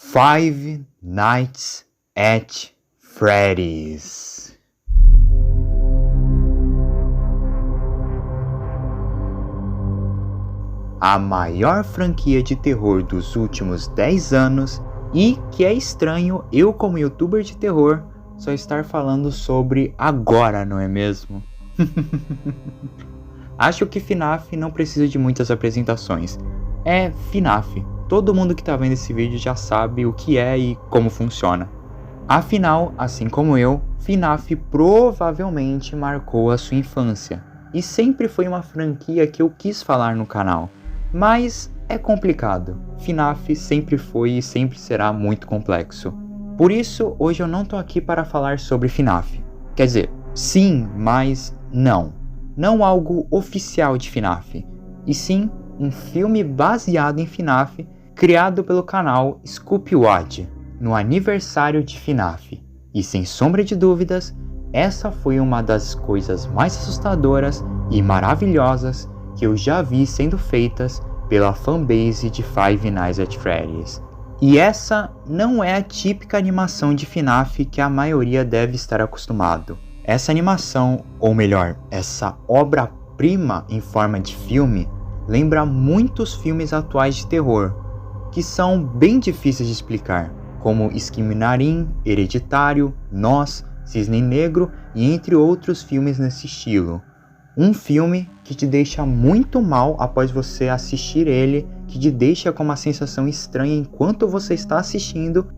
Five Nights at Freddy's. A maior franquia de terror dos últimos 10 anos e que é estranho eu, como youtuber de terror, só estar falando sobre agora, não é mesmo? Acho que FNAF não precisa de muitas apresentações. É FNAF. Todo mundo que tá vendo esse vídeo já sabe o que é e como funciona. Afinal, assim como eu, FNAF provavelmente marcou a sua infância. E sempre foi uma franquia que eu quis falar no canal. Mas é complicado. FNAF sempre foi e sempre será muito complexo. Por isso, hoje eu não tô aqui para falar sobre FNAF. Quer dizer, sim, mas não. Não algo oficial de FNAF. E sim, um filme baseado em FNAF, criado pelo canal ScoopWad, no aniversário de FNAF. E sem sombra de dúvidas, essa foi uma das coisas mais assustadoras e maravilhosas que eu já vi sendo feitas pela fanbase de Five Nights at Freddy's. E essa não é a típica animação de FNAF que a maioria deve estar acostumado. Essa animação, ou melhor, essa obra-prima em forma de filme, lembra muitos filmes atuais de terror, que são bem difíceis de explicar, como Skinamarink, Hereditário, Nós, Cisne Negro e entre outros filmes nesse estilo. Um filme que te deixa muito mal após você assistir ele, que te deixa com uma sensação estranha enquanto você está assistindo,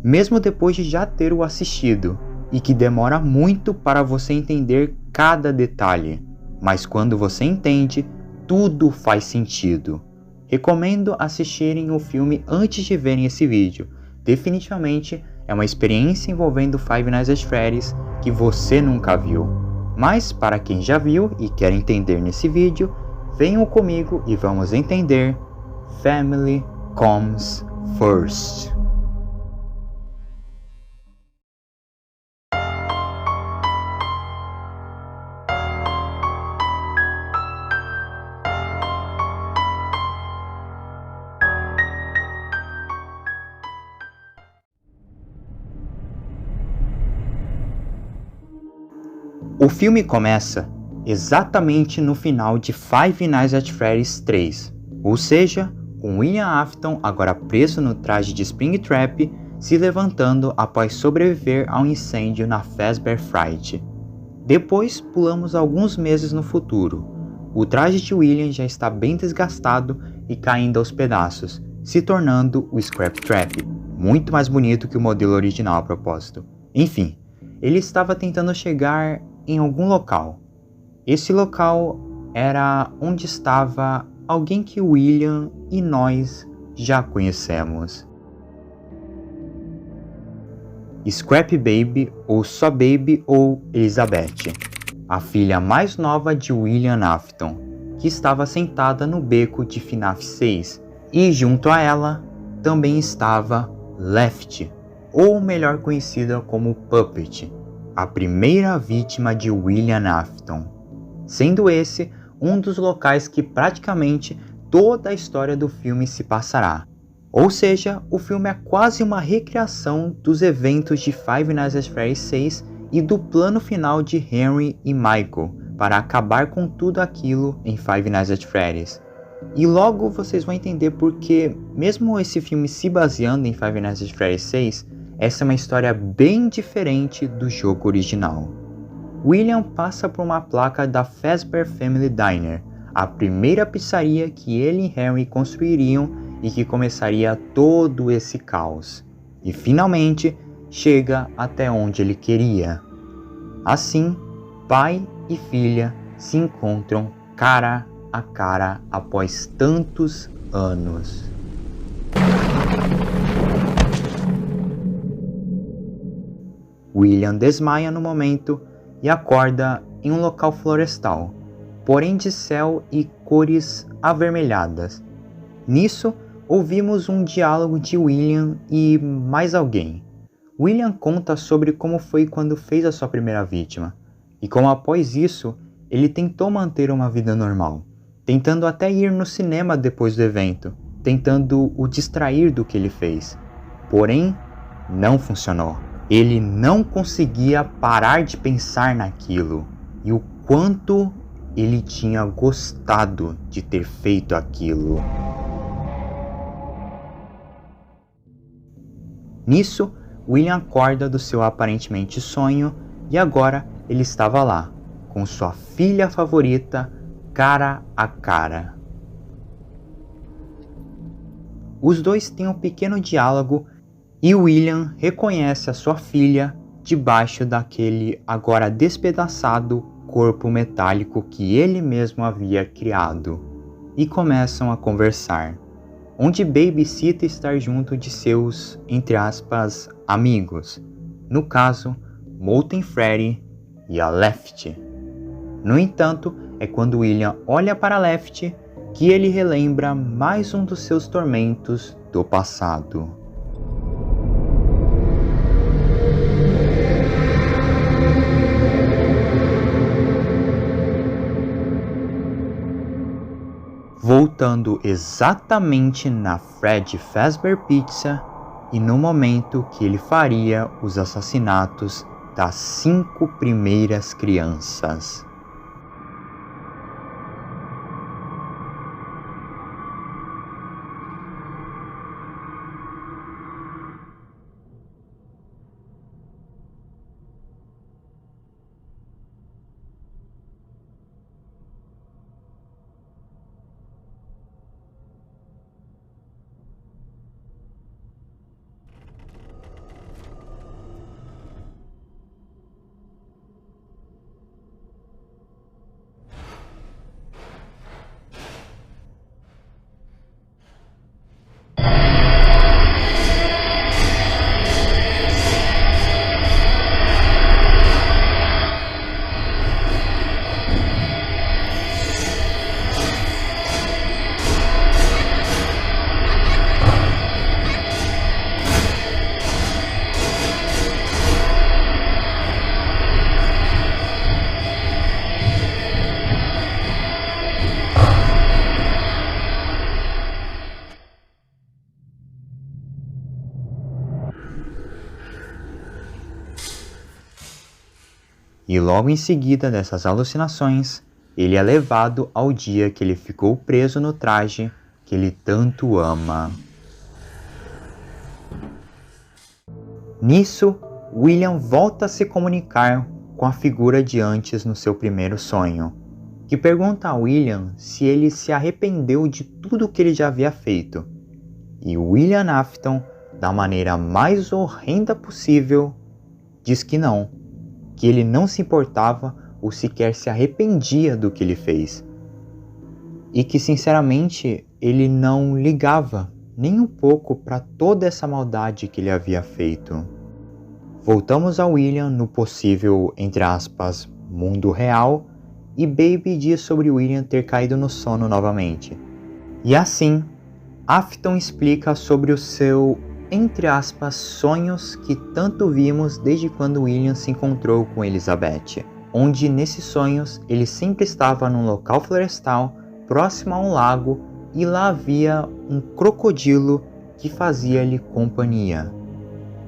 mesmo depois de já ter o assistido, e que demora muito para você entender cada detalhe, mas quando você entende, tudo faz sentido. Recomendo assistirem o filme antes de verem esse vídeo. Definitivamente é uma experiência envolvendo Five Nights at Freddy's que você nunca viu. Mas para quem já viu e quer entender nesse vídeo, venham comigo e vamos entender Family Comes First. O filme começa exatamente no final de Five Nights at Freddy's 3, ou seja, com William Afton, agora preso no traje de Springtrap, se levantando após sobreviver a um incêndio na Fazbear Fright. Depois pulamos alguns meses no futuro. O traje de William já está bem desgastado e caindo aos pedaços, se tornando o Scrap Trap, muito mais bonito que o modelo original a propósito. Enfim, ele estava tentando chegar em algum local. Esse local era onde estava alguém que William e nós já conhecemos. Scrap Baby, ou só Baby, ou Elizabeth, a filha mais nova de William Afton, que estava sentada no beco de FNAF 6, e junto a ela também estava Left, ou melhor conhecida como Puppet, a primeira vítima de William Afton, sendo esse um dos locais que praticamente toda a história do filme se passará. Ou seja, o filme é quase uma recriação dos eventos de Five Nights at Freddy's 6 e do plano final de Henry e Michael para acabar com tudo aquilo em Five Nights at Freddy's. E logo vocês vão entender porque, mesmo esse filme se baseando em Five Nights at Freddy's 6, essa é uma história bem diferente do jogo original. William passa por uma placa da Fazbear Family Diner, a primeira pizzaria que ele e Henry construiriam e que começaria todo esse caos. E finalmente chega até onde ele queria. Assim, pai e filha se encontram cara a cara após tantos anos. William desmaia no momento e acorda em um local florestal, porém de céu e cores avermelhadas. Nisso, ouvimos um diálogo de William e mais alguém. William conta sobre como foi quando fez a sua primeira vítima, e como após isso, ele tentou manter uma vida normal, tentando até ir no cinema depois do evento, tentando o distrair do que ele fez. Porém, não funcionou. Ele não conseguia parar de pensar naquilo e o quanto ele tinha gostado de ter feito aquilo. Nisso, William acorda do seu aparentemente sonho e agora ele estava lá, com sua filha favorita, cara a cara. Os dois têm um pequeno diálogo e William reconhece a sua filha debaixo daquele agora despedaçado corpo metálico que ele mesmo havia criado. E começam a conversar, onde Baby cita estar junto de seus, entre aspas, amigos. No caso, Molten Freddy e a Left. No entanto, é quando William olha para Left que ele relembra mais um dos seus tormentos do passado. Voltando exatamente na Freddy Fazbear Pizza e no momento que ele faria os assassinatos das 5 primeiras crianças. E logo em seguida dessas alucinações, ele é levado ao dia que ele ficou preso no traje que ele tanto ama. Nisso, William volta a se comunicar com a figura de antes no seu primeiro sonho, que pergunta a William se ele se arrependeu de tudo que ele já havia feito. E William Afton, da maneira mais horrenda possível, diz que não, que ele não se importava ou sequer se arrependia do que ele fez. E que sinceramente ele não ligava nem um pouco para toda essa maldade que ele havia feito. Voltamos a William no possível, entre aspas, mundo real, e Baby diz sobre William ter caído no sono novamente. E assim, Afton explica sobre o seu, entre aspas, sonhos que tanto vimos desde quando William se encontrou com Elizabeth, onde nesses sonhos ele sempre estava num local florestal próximo a um lago e lá havia um crocodilo que fazia-lhe companhia.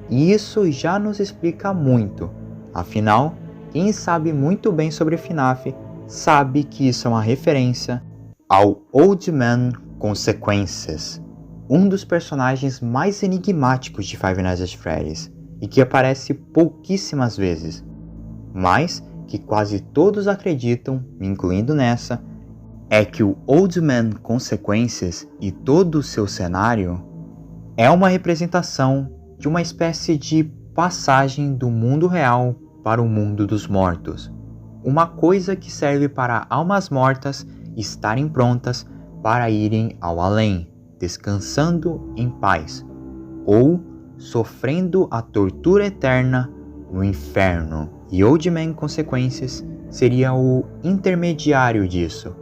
E isso já nos explica muito, afinal, quem sabe muito bem sobre FNAF sabe que isso é uma referência ao Old Man Consequences, um dos personagens mais enigmáticos de Five Nights at Freddy's e que aparece pouquíssimas vezes, mas que quase todos acreditam, me incluindo nessa, é que o Old Man Consequences e todo o seu cenário é uma representação de uma espécie de passagem do mundo real para o mundo dos mortos, uma coisa que serve para almas mortas estarem prontas para irem ao além, descansando em paz, ou sofrendo a tortura eterna no inferno. E Old Man Consequences seria o intermediário disso,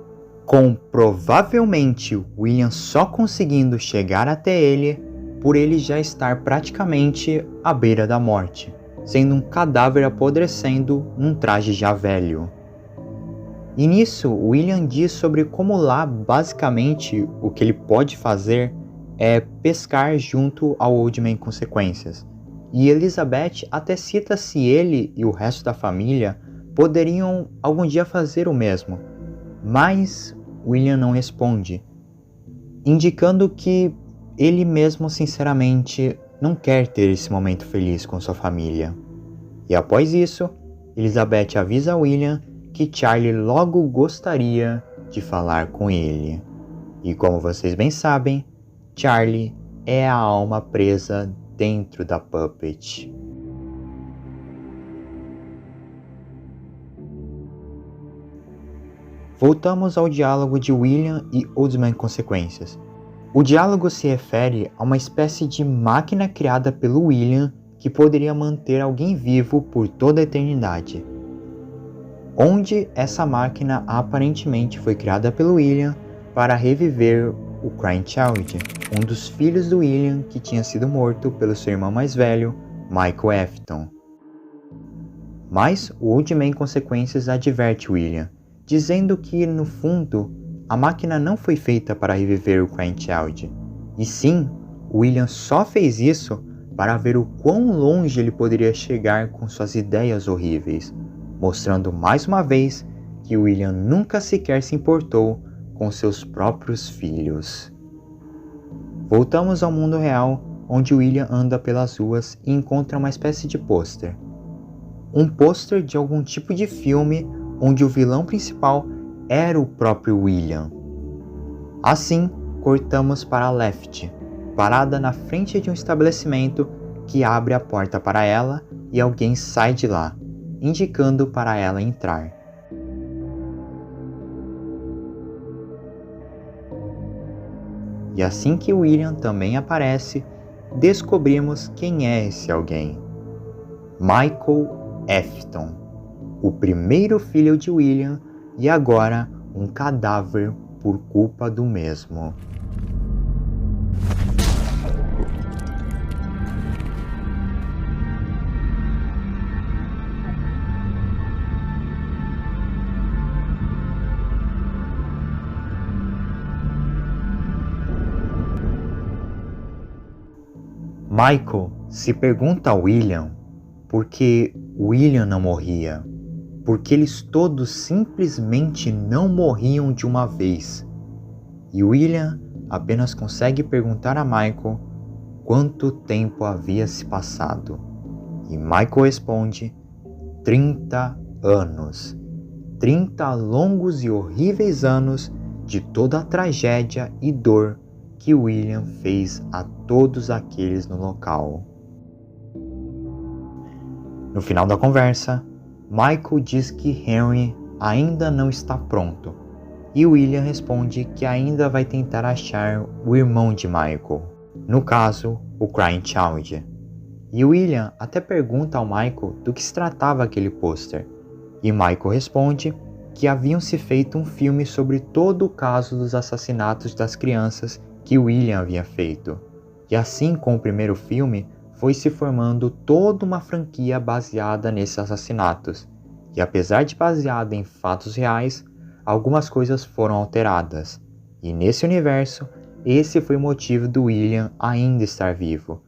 com provavelmente William só conseguindo chegar até ele por ele já estar praticamente à beira da morte, sendo um cadáver apodrecendo num traje já velho. E nisso, William diz sobre como lá, basicamente, o que ele pode fazer é pescar junto ao Old Man Consequências. E Elizabeth até cita se ele e o resto da família poderiam algum dia fazer o mesmo. Mas William não responde, indicando que ele mesmo sinceramente não quer ter esse momento feliz com sua família. E após isso, Elizabeth avisa William que Charlie logo gostaria de falar com ele. E como vocês bem sabem, Charlie é a alma presa dentro da Puppet. Voltamos ao diálogo de William e Old Man Consequências. O diálogo se refere a uma espécie de máquina criada pelo William que poderia manter alguém vivo por toda a eternidade. Onde essa máquina aparentemente foi criada pelo William para reviver o Crying Child, um dos filhos do William que tinha sido morto pelo seu irmão mais velho, Michael Afton. Mas o Old Man Consequências adverte William, dizendo que, no fundo, a máquina não foi feita para reviver o Crying Child, e sim, William só fez isso para ver o quão longe ele poderia chegar com suas ideias horríveis, mostrando mais uma vez que William nunca sequer se importou com seus próprios filhos. Voltamos ao mundo real, onde William anda pelas ruas e encontra uma espécie de pôster. Um pôster de algum tipo de filme onde o vilão principal era o próprio William. Assim, cortamos para Left, parada na frente de um estabelecimento que abre a porta para ela e alguém sai de lá, indicando para ela entrar. E assim que William também aparece, descobrimos quem é esse alguém. Michael Afton, o primeiro filho de William e agora um cadáver por culpa do mesmo. Michael se pergunta a William por que William não morria, porque eles todos simplesmente não morriam de uma vez. E William apenas consegue perguntar a Michael quanto tempo havia se passado. E Michael responde: 30 anos. 30 longos e horríveis anos de toda a tragédia e dor que William fez a todos aqueles no local. No final da conversa, Michael diz que Henry ainda não está pronto, e William responde que ainda vai tentar achar o irmão de Michael, no caso, o Crying Child. E William até pergunta ao Michael do que se tratava aquele pôster, e Michael responde que haviam se feito um filme sobre todo o caso dos assassinatos das crianças que William havia feito. E assim como o primeiro filme, foi se formando toda uma franquia baseada nesses assassinatos. E apesar de baseada em fatos reais, algumas coisas foram alteradas. E nesse universo, esse foi o motivo do William ainda estar vivo.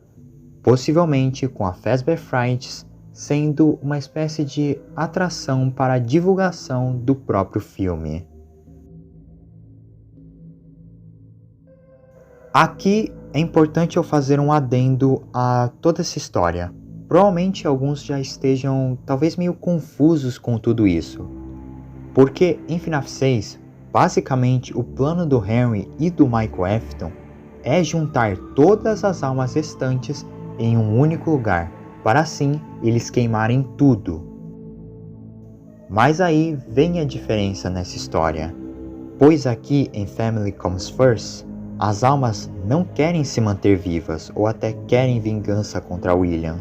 Possivelmente com a Fazbear Frights sendo uma espécie de atração para a divulgação do próprio filme. Aqui é importante eu fazer um adendo a toda essa história. Provavelmente alguns já estejam talvez meio confusos com tudo isso. Porque em FNAF 6, basicamente o plano do Henry e do Michael Afton é juntar todas as almas restantes em um único lugar, para assim eles queimarem tudo. Mas aí vem a diferença nessa história, pois aqui em Family Comes First, as almas não querem se manter vivas ou até querem vingança contra William.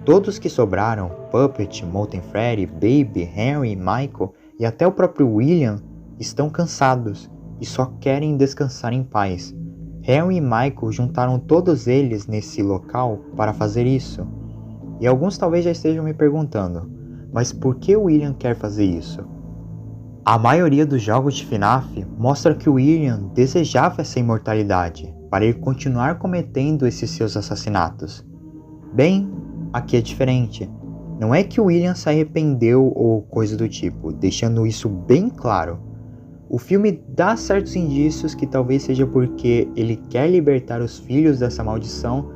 Todos que sobraram, Puppet, Molten Freddy, Baby, Henry, Michael e até o próprio William, estão cansados e só querem descansar em paz. Henry e Michael juntaram todos eles nesse local para fazer isso. E alguns talvez já estejam me perguntando, mas por que o William quer fazer isso? A maioria dos jogos de FNAF mostra que o William desejava essa imortalidade, para ele continuar cometendo esses seus assassinatos. Bem, aqui é diferente. Não é que o William se arrependeu ou coisa do tipo, deixando isso bem claro. O filme dá certos indícios que talvez seja porque ele quer libertar os filhos dessa maldição,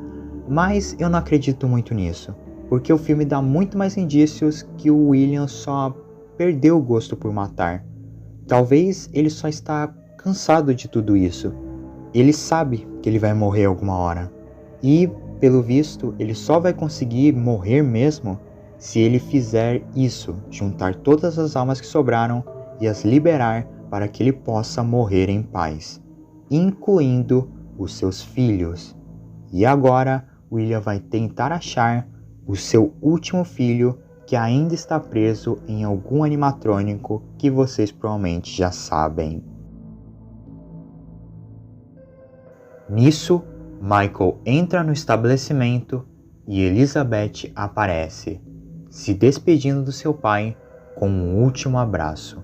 mas eu não acredito muito nisso, porque o filme dá muito mais indícios que o William só perdeu o gosto por matar. Talvez ele só está cansado de tudo isso. Ele sabe que ele vai morrer alguma hora. E, pelo visto, ele só vai conseguir morrer mesmo se ele fizer isso, juntar todas as almas que sobraram e as liberar para que ele possa morrer em paz, incluindo os seus filhos. E agora, William vai tentar achar o seu último filho que ainda está preso em algum animatrônico que vocês provavelmente já sabem. Nisso, Michael entra no estabelecimento e Elizabeth aparece, se despedindo do seu pai com um último abraço.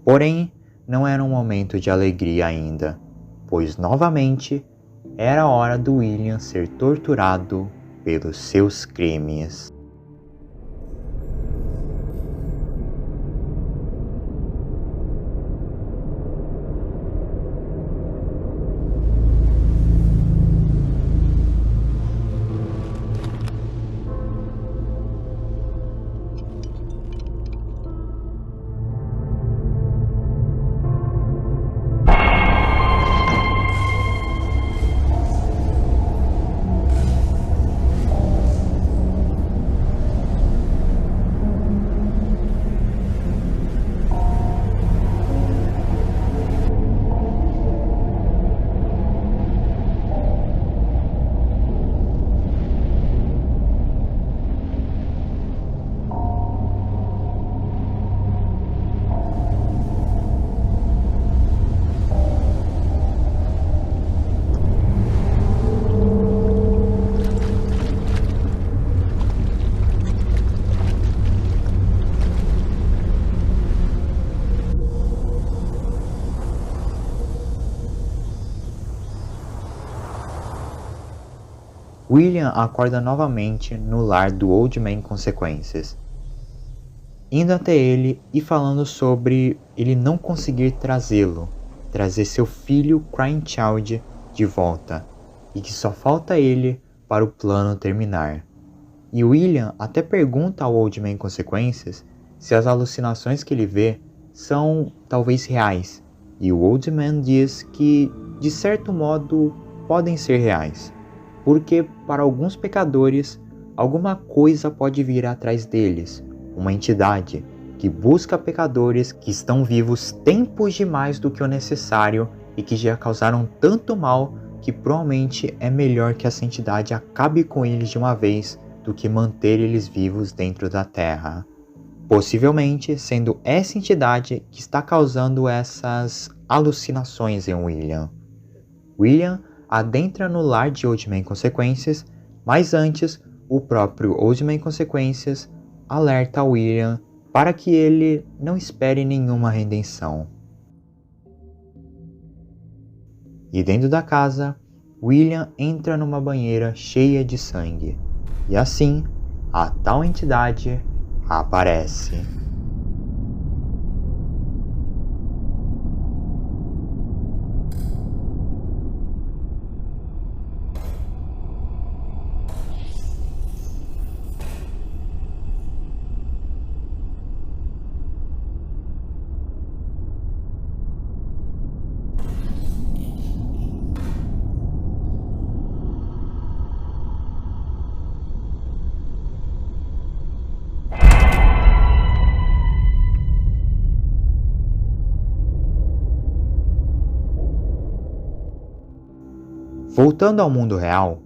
Porém, não era um momento de alegria ainda, pois novamente era a hora do William ser torturado pelos seus crimes. William acorda novamente no lar do Old Man Consequências, indo até ele e falando sobre ele não conseguir trazer seu filho Crying Child de volta, e que só falta ele para o plano terminar. E William até pergunta ao Old Man Consequências se as alucinações que ele vê são talvez reais, e o Old Man diz que, de certo modo, podem ser reais, porque para alguns pecadores, alguma coisa pode vir atrás deles, uma entidade que busca pecadores que estão vivos tempos demais do que o necessário e que já causaram tanto mal que provavelmente é melhor que essa entidade acabe com eles de uma vez do que manter eles vivos dentro da Terra. Possivelmente sendo essa entidade que está causando essas alucinações em William. William adentra no lar de Old Man Consequências, mas antes o próprio Old Man Consequências alerta William para que ele não espere nenhuma redenção. E dentro da casa, William entra numa banheira cheia de sangue, e assim a tal entidade aparece. Voltando ao mundo real,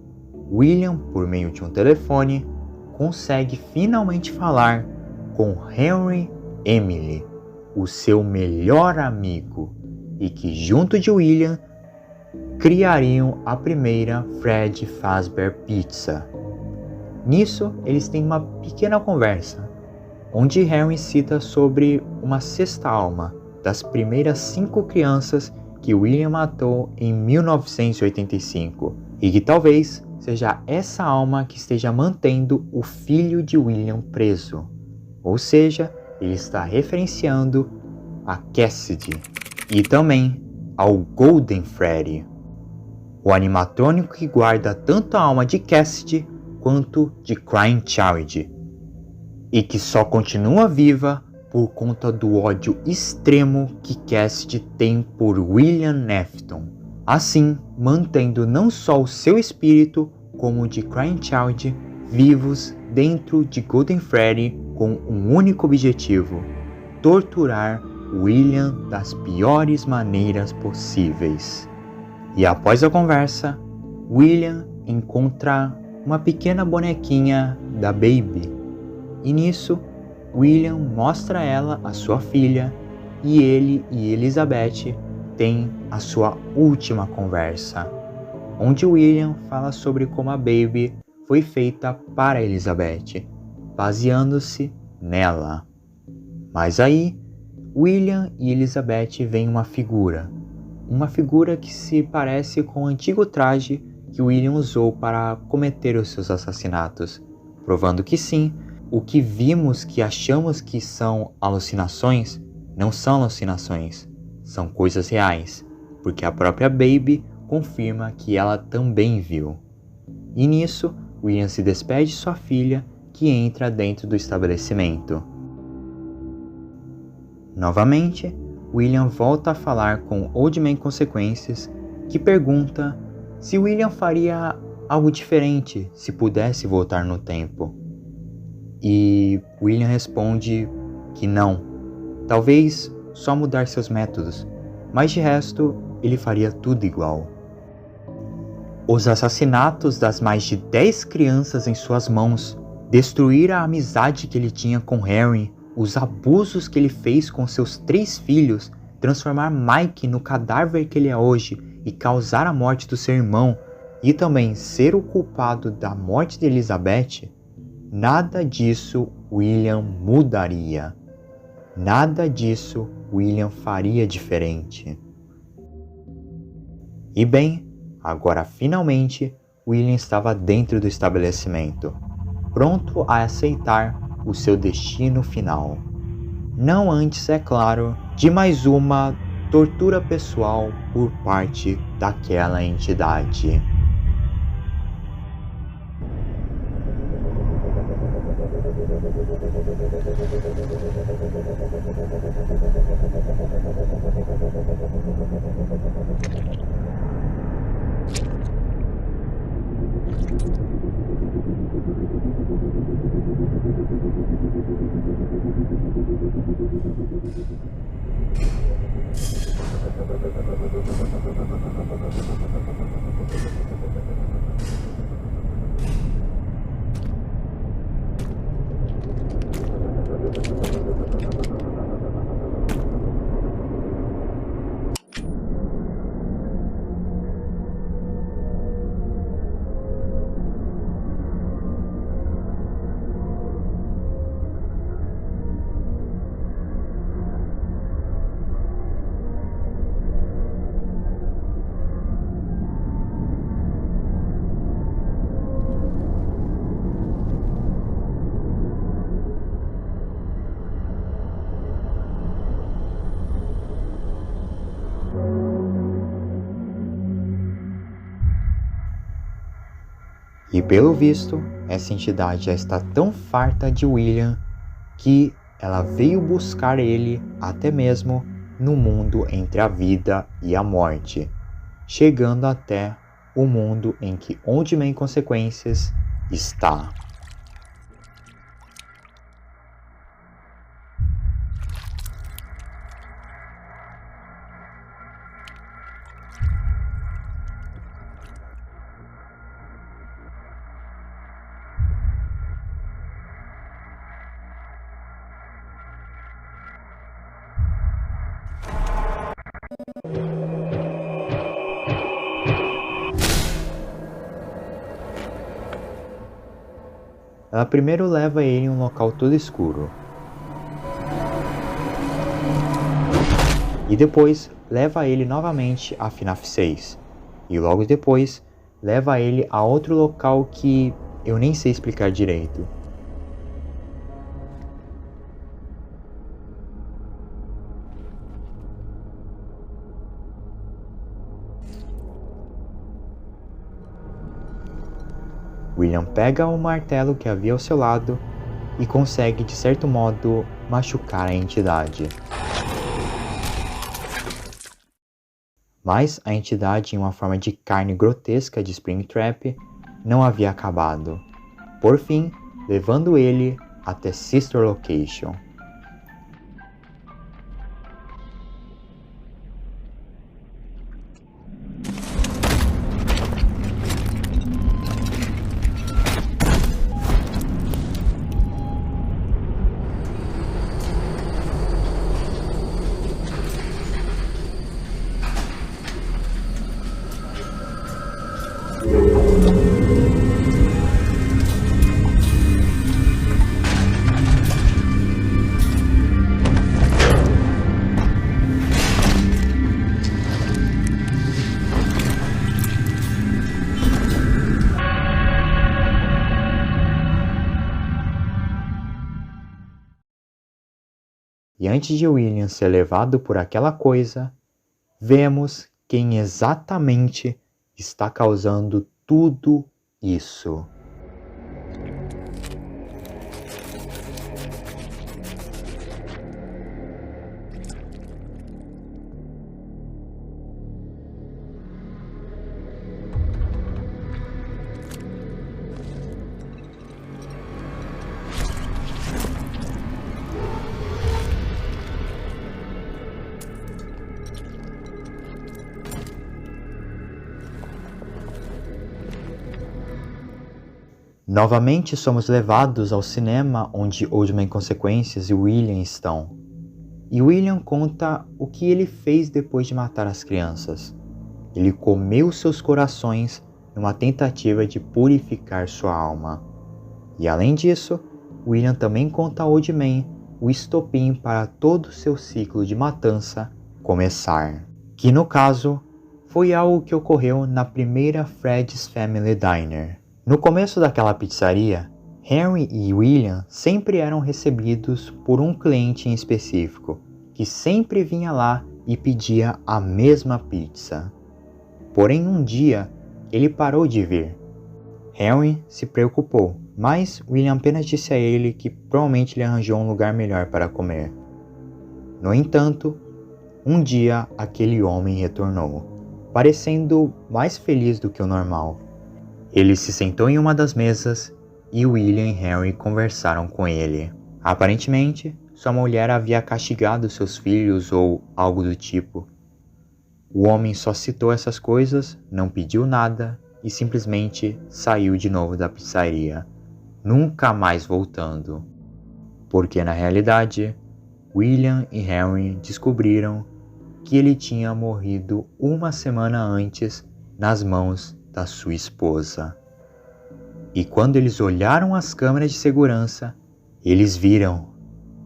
William, por meio de um telefone, consegue finalmente falar com Henry Emily, o seu melhor amigo, e que junto de William criariam a primeira Fred Fazbear Pizza. Nisso, eles têm uma pequena conversa, onde Henry cita sobre uma sexta alma das primeiras 5 crianças que William matou em 1985 e que talvez seja essa alma que esteja mantendo o filho de William preso. Ou seja, ele está referenciando a Cassidy e também ao Golden Freddy, o animatrônico que guarda tanto a alma de Cassidy quanto de Crying Child, e que só continua viva por conta do ódio extremo que Cassidy tem por William Afton, assim mantendo não só o seu espírito como o de Crying Child vivos dentro de Golden Freddy com um único objetivo: torturar William das piores maneiras possíveis. E após a conversa, William encontra uma pequena bonequinha da Baby. E nisso, William mostra a ela a sua filha e ele e Elizabeth têm a sua última conversa, onde William fala sobre como a Baby foi feita para Elizabeth, baseando-se nela. Mas aí, William e Elizabeth veem uma figura que se parece com o antigo traje que William usou para cometer os seus assassinatos, provando que sim, o que vimos que achamos que são alucinações, não são alucinações, são coisas reais, porque a própria Baby confirma que ela também viu. E nisso, William se despede de sua filha, que entra dentro do estabelecimento. Novamente, William volta a falar com Old Man Consequências, que pergunta se William faria algo diferente se pudesse voltar no tempo. E William responde que não, talvez só mudar seus métodos, mas de resto ele faria tudo igual. Os assassinatos das mais de 10 crianças em suas mãos, destruir a amizade que ele tinha com Harry, os abusos que ele fez com seus 3 filhos, transformar Mike no cadáver que ele é hoje e causar a morte do seu irmão, e também ser o culpado da morte de Elizabeth, nada disso William mudaria. Nada disso William faria diferente. E bem, agora finalmente William estava dentro do estabelecimento, pronto a aceitar o seu destino final. Não antes, é claro, de mais uma tortura pessoal por parte daquela entidade. E pelo visto, essa entidade já está tão farta de William que ela veio buscar ele até mesmo no mundo entre a vida e a morte, chegando até o mundo em que Old Man Consequências está. Ela primeiro leva ele em um local todo escuro. e depois leva ele novamente a FNAF 6. E logo depois leva ele a outro local que eu nem sei explicar direito. William pega o martelo que havia ao seu lado e consegue, de certo modo, machucar a entidade. Mas a entidade, em uma forma de carne grotesca de Springtrap, não havia acabado. Por fim, levando ele até Sister Location. E antes de William ser levado por aquela coisa, vemos quem exatamente está causando tudo isso. Novamente somos levados ao cinema onde Oldman Consequências e William estão. E William conta o que ele fez depois de matar as crianças. Ele comeu seus corações numa tentativa de purificar sua alma. E além disso, William também conta a Oldman o estopim para todo o seu ciclo de matança começar. Que no caso, foi algo que ocorreu na primeira Fred's Family Diner. No começo daquela pizzaria, Henry e William sempre eram recebidos por um cliente em específico, que sempre vinha lá e pedia a mesma pizza. Porém, um dia, ele parou de vir. Henry se preocupou, mas William apenas disse a ele que provavelmente ele arranjou um lugar melhor para comer. No entanto, um dia aquele homem retornou, parecendo mais feliz do que o normal. Ele se sentou em uma das mesas e William e Henry conversaram com ele. Aparentemente, sua mulher havia castigado seus filhos ou algo do tipo. O homem só citou essas coisas, não pediu nada e simplesmente saiu de novo da pizzaria, nunca mais voltando. Porque na realidade, William e Henry descobriram que ele tinha morrido uma semana antes nas mãos da sua esposa. E quando eles olharam as câmeras de segurança, eles viram.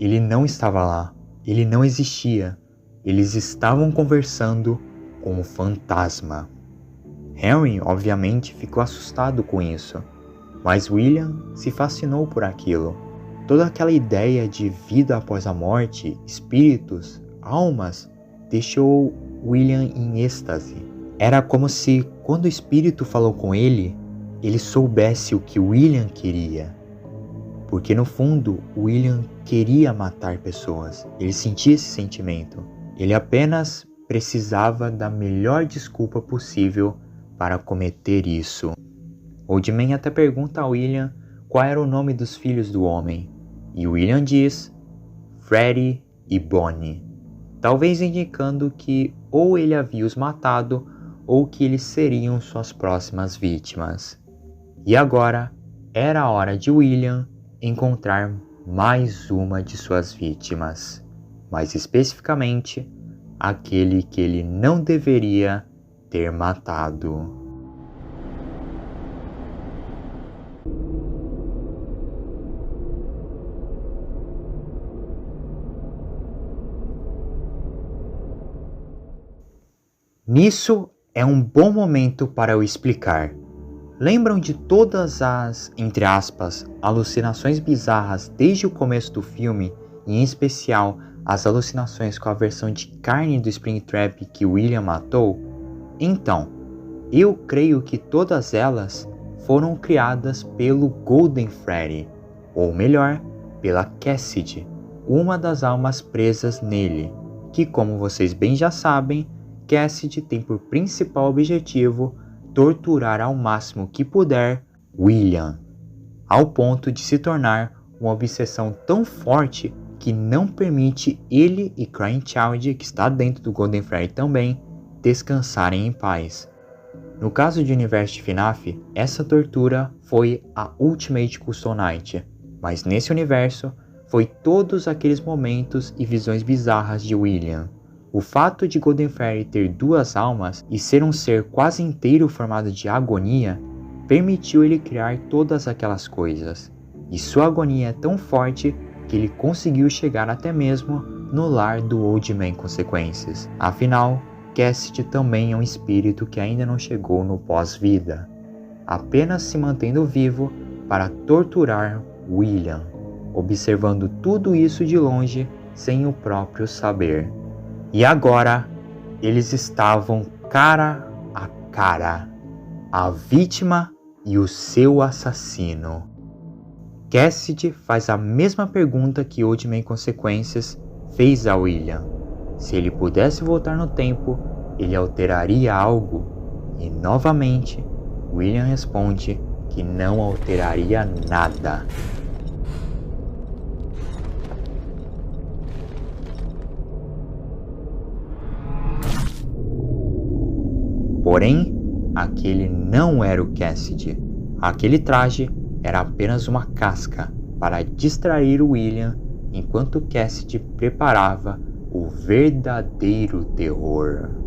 Ele não estava lá. Ele não existia. Eles estavam conversando com um fantasma. Henry, obviamente, ficou assustado com isso, mas William se fascinou por aquilo. Toda aquela ideia de vida após a morte, espíritos, almas, deixou William em êxtase. Era como se, quando o espírito falou com ele soubesse o que William queria. Porque no fundo, William queria matar pessoas. Ele sentia esse sentimento. Ele apenas precisava da melhor desculpa possível para cometer isso. Oldman até pergunta a William qual era o nome dos filhos do homem. E William diz Freddy e Bonnie. Talvez indicando que ou ele havia os matado ou que eles seriam suas próximas vítimas. E agora era a hora de William encontrar mais uma de suas vítimas, mais especificamente aquele que ele não deveria ter matado. Nisso é um bom momento para eu explicar. Lembram de todas as, entre aspas, alucinações bizarras desde o começo do filme, e em especial as alucinações com a versão de carne do Springtrap que William matou? Então, eu creio que todas elas foram criadas pelo Golden Freddy, ou melhor, pela Cassidy, uma das almas presas nele, que, como vocês bem já sabem, Cassidy tem por principal objetivo torturar ao máximo que puder William, ao ponto de se tornar uma obsessão tão forte que não permite ele e Crying Child, que está dentro do Golden Freddy também, descansarem em paz. No caso de universo de FNAF, essa tortura foi a Ultimate Custom Night, mas nesse universo foi todos aqueles momentos e visões bizarras de William. O fato de Golden Freddy ter duas almas e ser um ser quase inteiro formado de agonia, permitiu ele criar todas aquelas coisas. E sua agonia é tão forte que ele conseguiu chegar até mesmo no lar do Old Man Consequences. Afinal, Cassidy também é um espírito que ainda não chegou no pós-vida, apenas se mantendo vivo para torturar William, observando tudo isso de longe sem o próprio saber. E agora, eles estavam cara a cara, a vítima e o seu assassino. Cassidy faz a mesma pergunta que Old Man Consequences fez a William. Se ele pudesse voltar no tempo, ele alteraria algo? E novamente, William responde que não alteraria nada. Porém, aquele não era o Cassidy. Aquele traje era apenas uma casca para distrair o William enquanto Cassidy preparava o verdadeiro terror.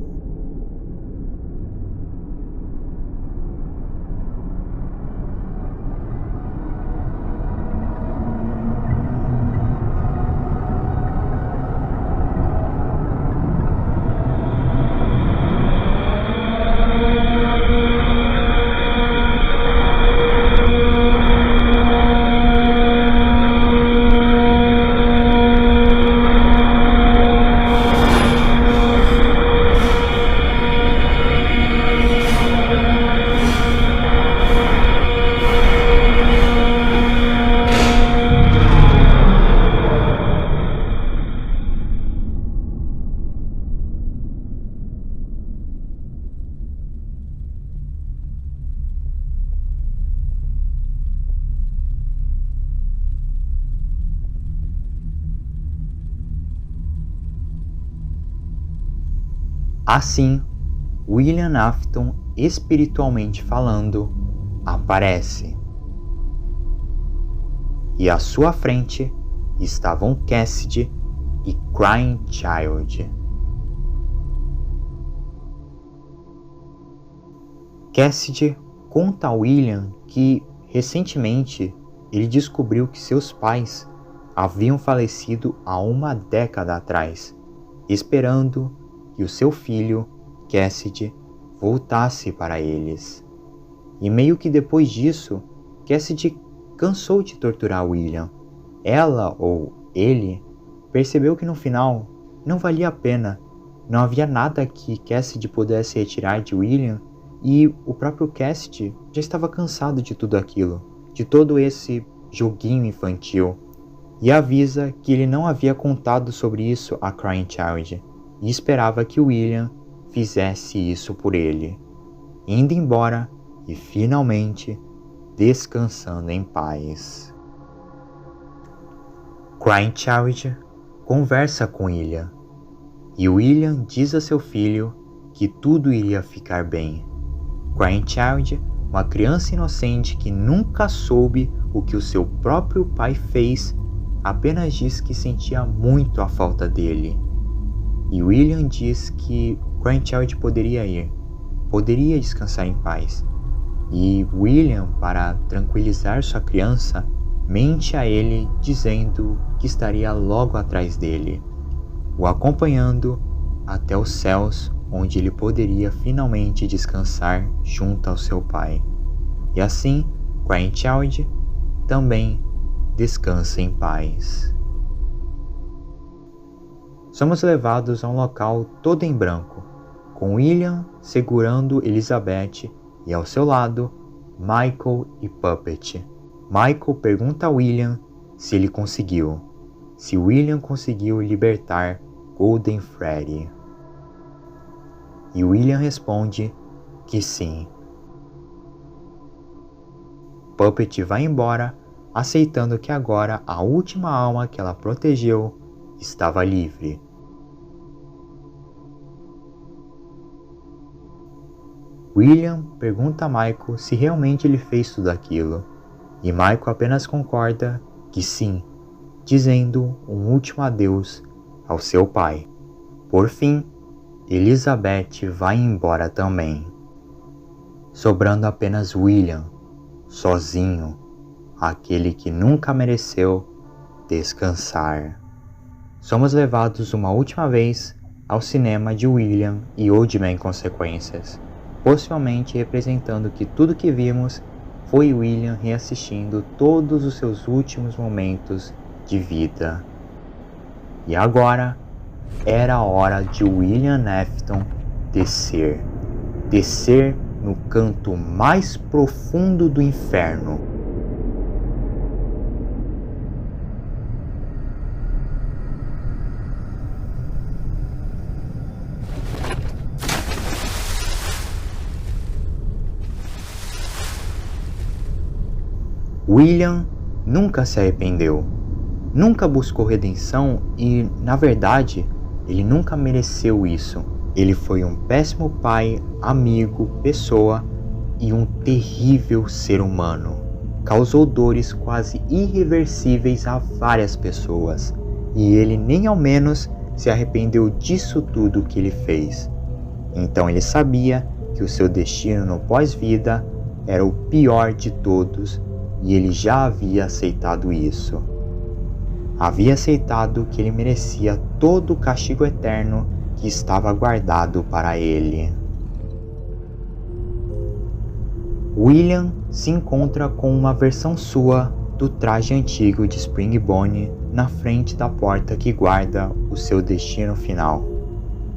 Assim, William Afton, espiritualmente falando, aparece. E à sua frente estavam Cassidy e Crying Child. Cassidy conta a William que, recentemente, ele descobriu que seus pais haviam falecido há 1 década atrás, esperando que o seu filho, Cassidy, voltasse para eles. E meio que depois disso, Cassidy cansou de torturar William. Ela, ou ele, percebeu que no final não valia a pena, não havia nada que Cassidy pudesse retirar de William, e o próprio Cassidy já estava cansado de tudo aquilo, de todo esse joguinho infantil, e avisa que ele não havia contado sobre isso a Crying Child, e esperava que William fizesse isso por ele, indo embora e finalmente descansando em paz. Crying Child conversa com William, e William diz a seu filho que tudo iria ficar bem. Crying Child, uma criança inocente que nunca soube o que o seu próprio pai fez, apenas diz que sentia muito a falta dele. E William diz que Crying Child poderia descansar em paz. E William, para tranquilizar sua criança, mente a ele dizendo que estaria logo atrás dele, o acompanhando até os céus, onde ele poderia finalmente descansar junto ao seu pai. E assim, Grandchild também descansa em paz. Somos levados a um local todo em branco, com William segurando Elizabeth e ao seu lado, Michael e Puppet. Michael pergunta a William se ele conseguiu, se William conseguiu libertar Golden Freddy. E William responde que sim. Puppet vai embora, aceitando que agora a última alma que ela protegeu estava livre. William pergunta a Michael se realmente ele fez tudo aquilo, e Michael apenas concorda que sim, dizendo um último adeus ao seu pai. Por fim, Elizabeth vai embora também, sobrando apenas William, sozinho, aquele que nunca mereceu descansar. Somos levados uma última vez ao cinema de William e Old Man Consequências, possivelmente representando que tudo que vimos foi William reassistindo todos os seus últimos momentos de vida. E agora era a hora de William Afton descer no canto mais profundo do inferno. William nunca se arrependeu, nunca buscou redenção e, na verdade, ele nunca mereceu isso. Ele foi um péssimo pai, amigo, pessoa e um terrível ser humano. Causou dores quase irreversíveis a várias pessoas e ele nem ao menos se arrependeu disso tudo que ele fez. Então ele sabia que o seu destino no pós-vida era o pior de todos e ele já havia aceitado isso. Havia aceitado que ele merecia todo o castigo eterno que estava guardado para ele. William se encontra com uma versão sua do traje antigo de Springbone na frente da porta que guarda o seu destino final.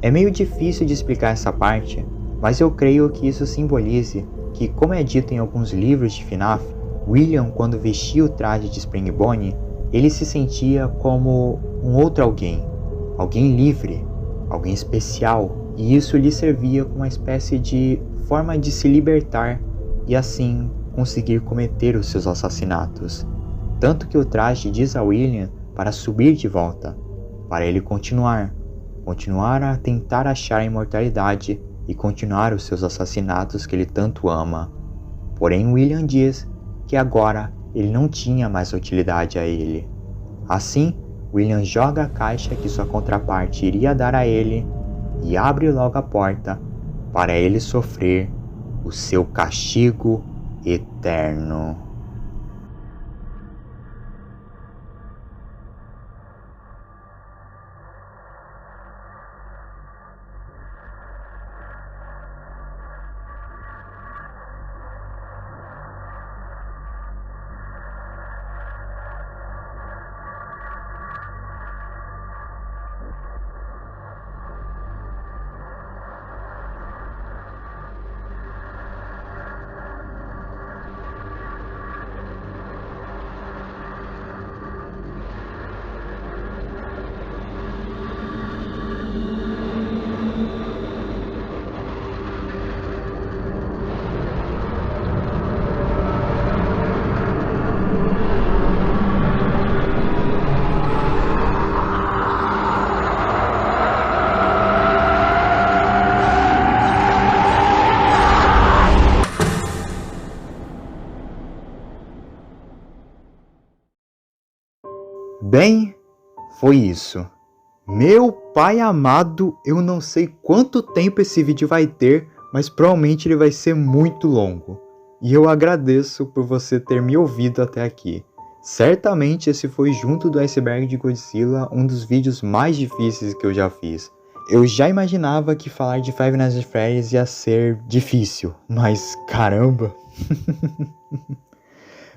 É meio difícil de explicar essa parte, mas eu creio que isso simbolize que, como é dito em alguns livros de FNAF, William, quando vestia o traje de Springbone, ele se sentia como um outro alguém livre, alguém especial, e isso lhe servia como uma espécie de forma de se libertar e assim conseguir cometer os seus assassinatos. Tanto que o traje diz a William para subir de volta, para ele continuar a tentar achar a imortalidade e continuar os seus assassinatos que ele tanto ama. Porém, William diz que agora ele não tinha mais utilidade a ele. Assim, William joga a caixa que sua contraparte iria dar a ele e abre logo a porta para ele sofrer o seu castigo eterno. Bem, foi isso. Meu pai amado, eu não sei quanto tempo esse vídeo vai ter, mas provavelmente ele vai ser muito longo. E eu agradeço por você ter me ouvido até aqui. Certamente esse foi, junto do Iceberg de Godzilla, um dos vídeos mais difíceis que eu já fiz. eu já imaginava que falar de Five Nights at Freddy's ia ser difícil, mas caramba!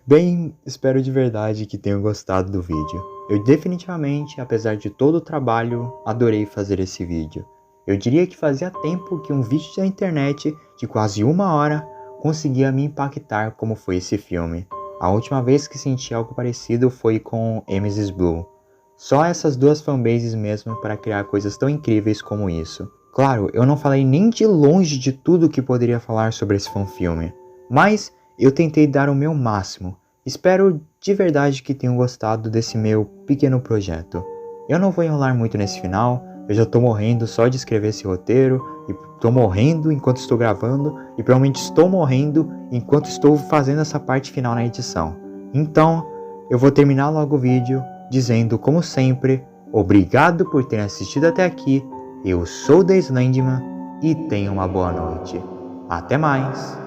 Bem, espero de verdade que tenham gostado do vídeo. Eu definitivamente, apesar de todo o trabalho, adorei fazer esse vídeo. Eu diria que fazia tempo que um vídeo da internet de quase 1 hora conseguia me impactar como foi esse filme. A última vez que senti algo parecido foi com Mrs. Blue. Só essas duas fanbases mesmo para criar coisas tão incríveis como isso. Claro, eu não falei nem de longe de tudo que poderia falar sobre esse fanfilme, mas eu tentei dar o meu máximo. Espero de verdade que tenham gostado desse meu pequeno projeto. Eu não vou enrolar muito nesse final, eu já tô morrendo só de escrever esse roteiro, e tô morrendo enquanto estou gravando, e provavelmente estou morrendo enquanto estou fazendo essa parte final na edição. Então, eu vou terminar logo o vídeo dizendo, como sempre, obrigado por terem assistido até aqui, eu sou o The Slenderman e tenham uma boa noite. Até mais!